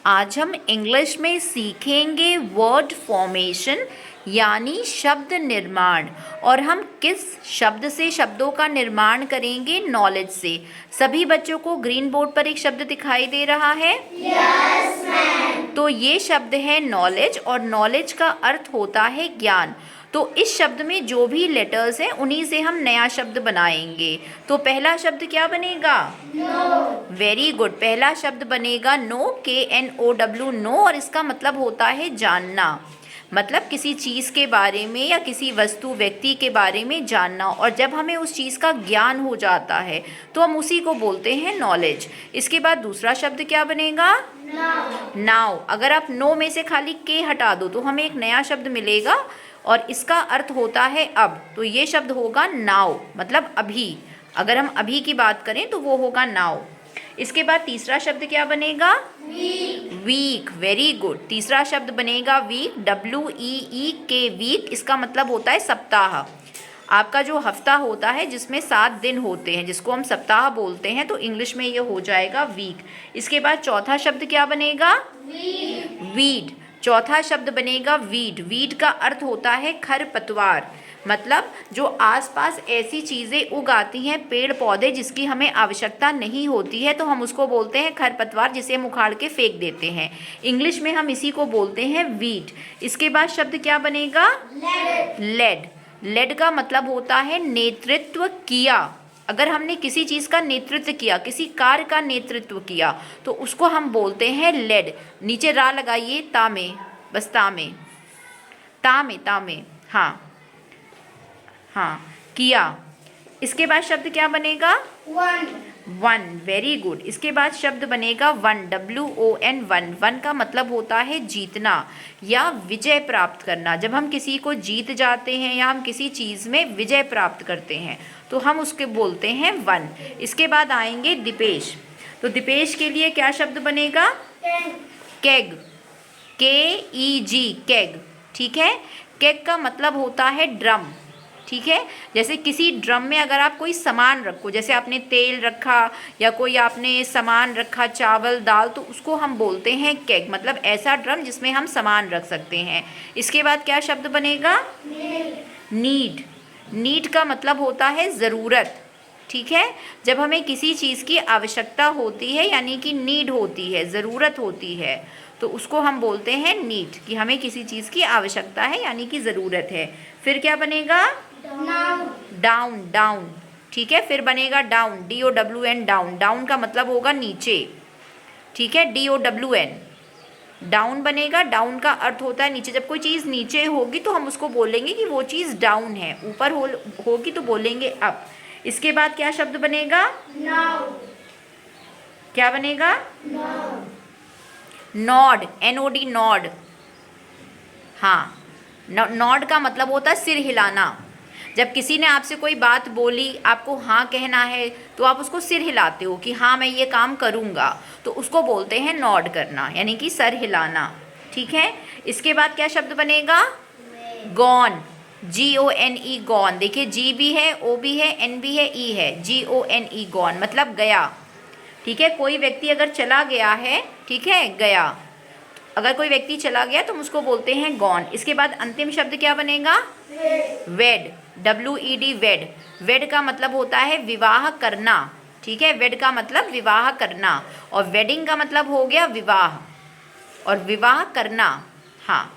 आज हम इंग्लिश में सीखेंगे वर्ड फॉर्मेशन यानी शब्द निर्माण। और हम किस शब्द से शब्दों का निर्माण करेंगे? नॉलेज से। सभी बच्चों को ग्रीन बोर्ड पर एक शब्द दिखाई दे रहा है? Yes ma'am. तो ये शब्द है नॉलेज, और नॉलेज का अर्थ होता है ज्ञान। तो इस शब्द में जो भी लेटर्स हैं उन्हीं से हम नया शब्द बनाएंगे। तो पहला शब्द क्या बनेगा? नो। Very good. पहला शब्द बनेगा नो, KNOW, नो, और इसका मतलब होता है जानना। मतलब किसी चीज़ के बारे में या किसी वस्तु व्यक्ति के बारे में जानना। और जब हमें उस चीज़ का ज्ञान हो जाता है तो हम उसी को बोलते हैं नॉलेज। इसके बाद दूसरा शब्द क्या बनेगा? नाउ। अगर आप नो में से खाली के हटा दो तो हमें एक नया शब्द मिलेगा और इसका अर्थ होता है अब। तो ये शब्द होगा नाउ, मतलब अभी। अगर हम अभी की बात करें तो वो होगा नाउ। इसके बाद तीसरा शब्द क्या बनेगा? वीक। Very good. तीसरा शब्द बनेगा वीक, WEEK, वीक। इसका मतलब होता है सप्ताह। आपका जो हफ्ता होता है जिसमें 7 दिन होते हैं, जिसको हम सप्ताह बोलते हैं, तो इंग्लिश में ये हो जाएगा वीक। इसके बाद चौथा शब्द क्या बनेगा? वीड। चौथा शब्द बनेगा वीड। वीड का अर्थ होता है खरपतवार। मतलब जो आसपास ऐसी चीज़ें उग आती हैं, पेड़ पौधे, जिसकी हमें आवश्यकता नहीं होती है, तो हम उसको बोलते हैं खरपतवार, जिसे हम उखाड़ के फेंक देते हैं। इंग्लिश में हम इसी को बोलते हैं वीड। इसके बाद शब्द क्या बनेगा? लेड। लेड का मतलब होता है नेतृत्व किया। अगर हमने किसी चीज़ का नेतृत्व किया, किसी कार्य का नेतृत्व किया, तो उसको हम बोलते हैं लेड। नीचे रा लगाइए, ता में, बस ता में, ता में, ता में, हाँ हाँ, किया। इसके बाद शब्द क्या बनेगा? वन। Very good. इसके बाद शब्द बनेगा वन, WON, वन। वन का मतलब होता है जीतना या विजय प्राप्त करना। जब हम किसी को जीत जाते हैं या हम किसी चीज़ में विजय प्राप्त करते हैं तो हम उसके बोलते हैं वन। इसके बाद आएंगे दीपेश। तो दीपेश के लिए क्या शब्द बनेगा? Keg, KEG, keg. ठीक है। केग का मतलब होता है ड्रम। ठीक है। जैसे किसी ड्रम में अगर आप कोई सामान रखो, जैसे आपने तेल रखा या कोई आपने सामान रखा, चावल दाल, तो उसको हम बोलते हैं केग। मतलब ऐसा ड्रम जिसमें हम सामान रख सकते हैं। इसके बाद क्या शब्द बनेगा? नीड। नीड का मतलब होता है ज़रूरत। ठीक है। जब हमें किसी चीज़ की आवश्यकता होती है, यानी कि नीड होती है, ज़रूरत होती है, तो उसको हम बोलते हैं नीड, कि हमें किसी चीज़ की आवश्यकता है यानी कि ज़रूरत है। फिर क्या बनेगा? डाउन। डाउन। ठीक है। फिर बनेगा डाउन, DOWN, डाउन। डाउन का मतलब होगा नीचे। ठीक है। DOWN, डाउन बनेगा। डाउन का अर्थ होता है नीचे। जब कोई चीज़ नीचे होगी तो हम उसको बोलेंगे कि वो चीज़ डाउन है। ऊपर होगी तो बोलेंगे अप। इसके बाद क्या शब्द बनेगा? क्या बनेगा? Nod, NOD, nod. हाँ, नॉड का मतलब होता है सिर हिलाना। जब किसी ने आपसे कोई बात बोली, आपको हाँ कहना है, तो आप उसको सिर हिलाते हो कि हाँ मैं ये काम करूँगा, तो उसको बोलते हैं नॉड करना, यानी कि सर हिलाना। ठीक है। इसके बाद क्या शब्द बनेगा? Gone, GONE, gone. देखिए G भी है, O भी है, N भी है, E है, GONE, गॉन, मतलब गया। ठीक है। कोई व्यक्ति अगर चला गया है, ठीक है, गया। अगर कोई व्यक्ति चला गया तो हम उसको बोलते हैं गॉन। इसके बाद अंतिम शब्द क्या बनेगा? वेड, WED, वेड। वेड का मतलब होता है विवाह करना। ठीक है। वेड का मतलब विवाह करना, और वेडिंग का मतलब हो गया विवाह, और विवाह करना। हाँ।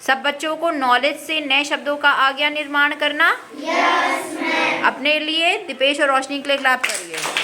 सब बच्चों को नॉलेज से नए शब्दों का आ गया निर्माण करना। Yes ma'am. अपने लिए दीपेश और रोशनी के लिए क्लैप करिए।